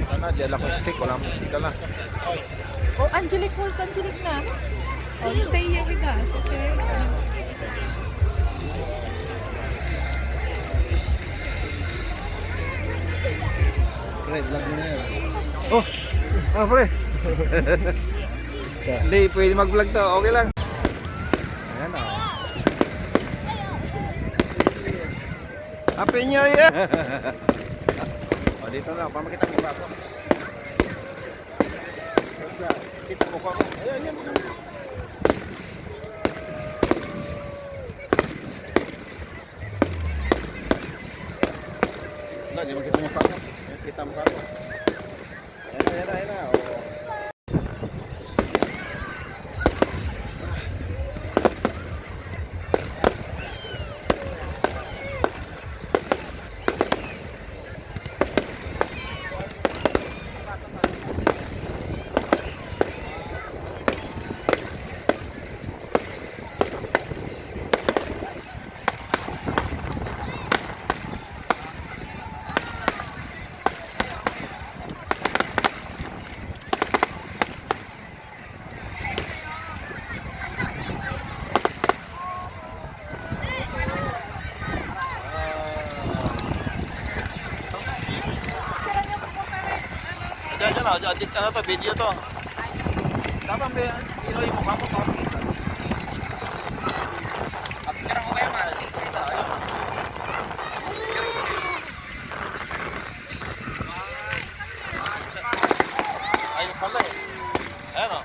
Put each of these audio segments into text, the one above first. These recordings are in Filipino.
Sana dala ko stick, wala mo stick na. Oh, Angelic horse, Angelic na. Oh, stay here with us, okay? Pre, vlog mo na yan. Oh, pre. Hindi, pwede mag-vlog to. Okay lang. Ayan o. Happy New Year! O, dito na. Para makita mukha ko. Kita mukha ko. Ayan, yan. Wala, di makita mukha ko. Kita mukha ko. Ayan na. O. Adik ano to, video to. Dapat may ilo yung mukha mo para makita. At karang ko kayo man. Ayun pala eh. Ayan o.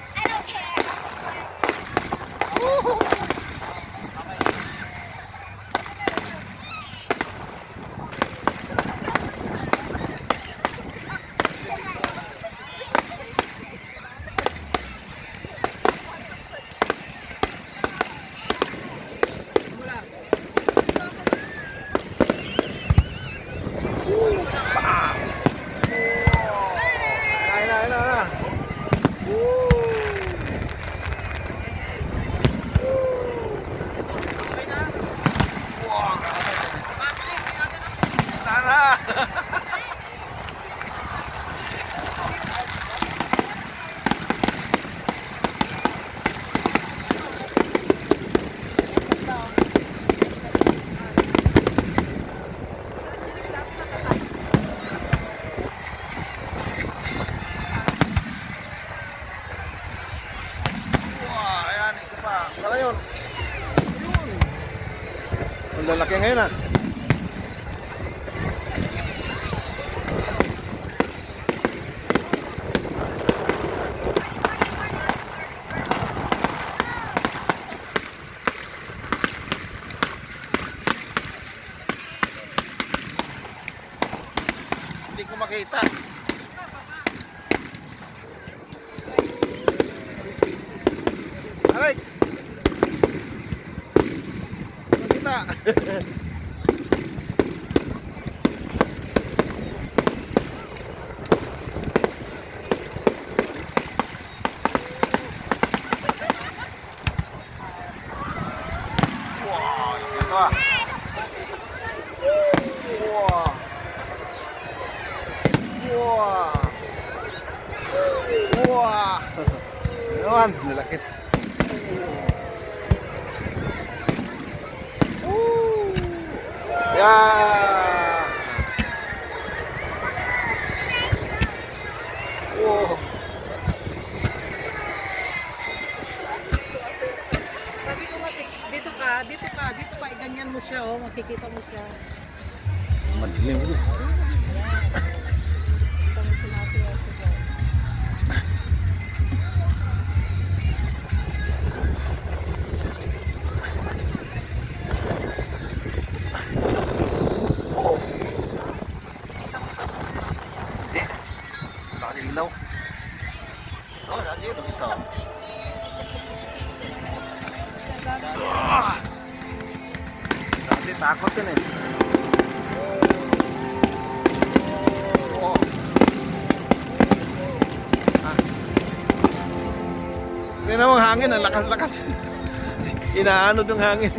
Sana yun. Ang lalaki ngayon ah. Hindi ko makita. Alex! Makita! Wow! Ito ah! Wow! Wow! Wow! Naman, nalakit. Yeah! Wow! Sabi ko nga, dito ka, iganyan mo siya, oh, makikita mo siya. Madilim ito. Kita mo sinasiyaw siya. Hindi. Nakalilaw. Oh, nakalilaw ito. Dati takot yun eh. Oh. Ah. Tingnan mo ang hangin, ang lakas-lakas. Inaanod yung hangin.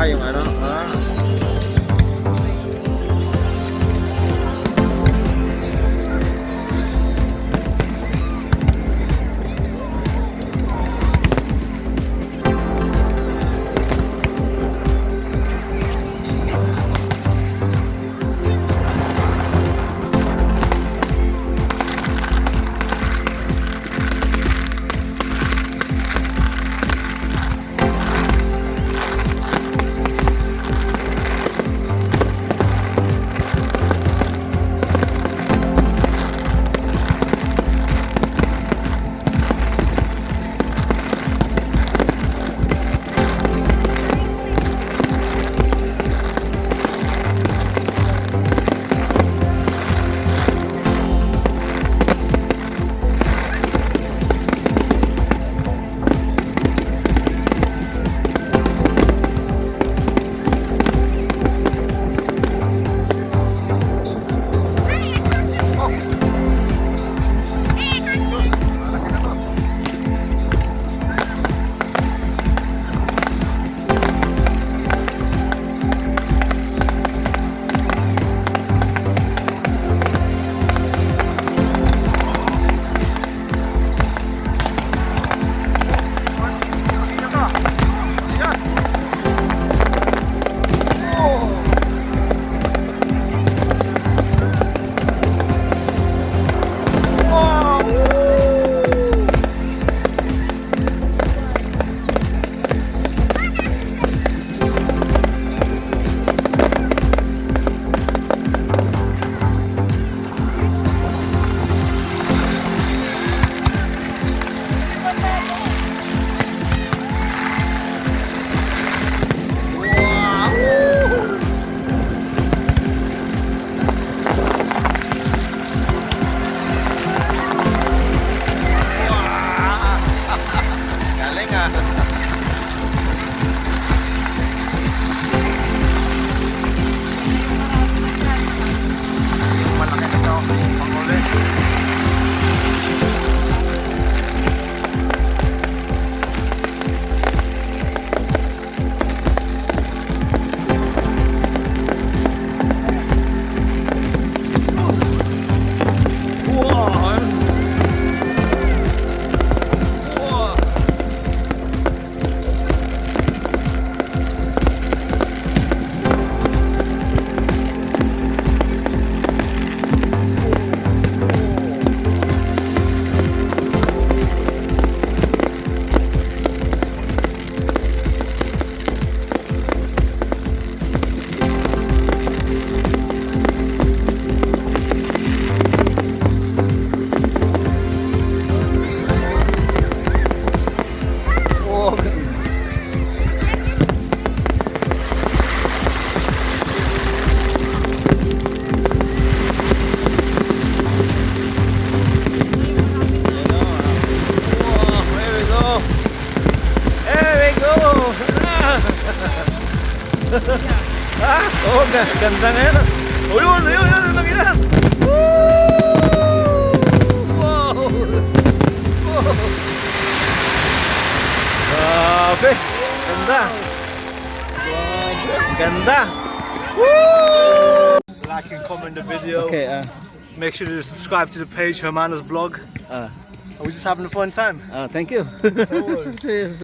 Yung ano, Ganda ngayon. O yun, nakita. Wow! Wow! Grabe! Ganda! Ganda! Like and comment the video. Okay, Make sure to subscribe to the page, Hermano's blog. We're just having a fun time. thank you.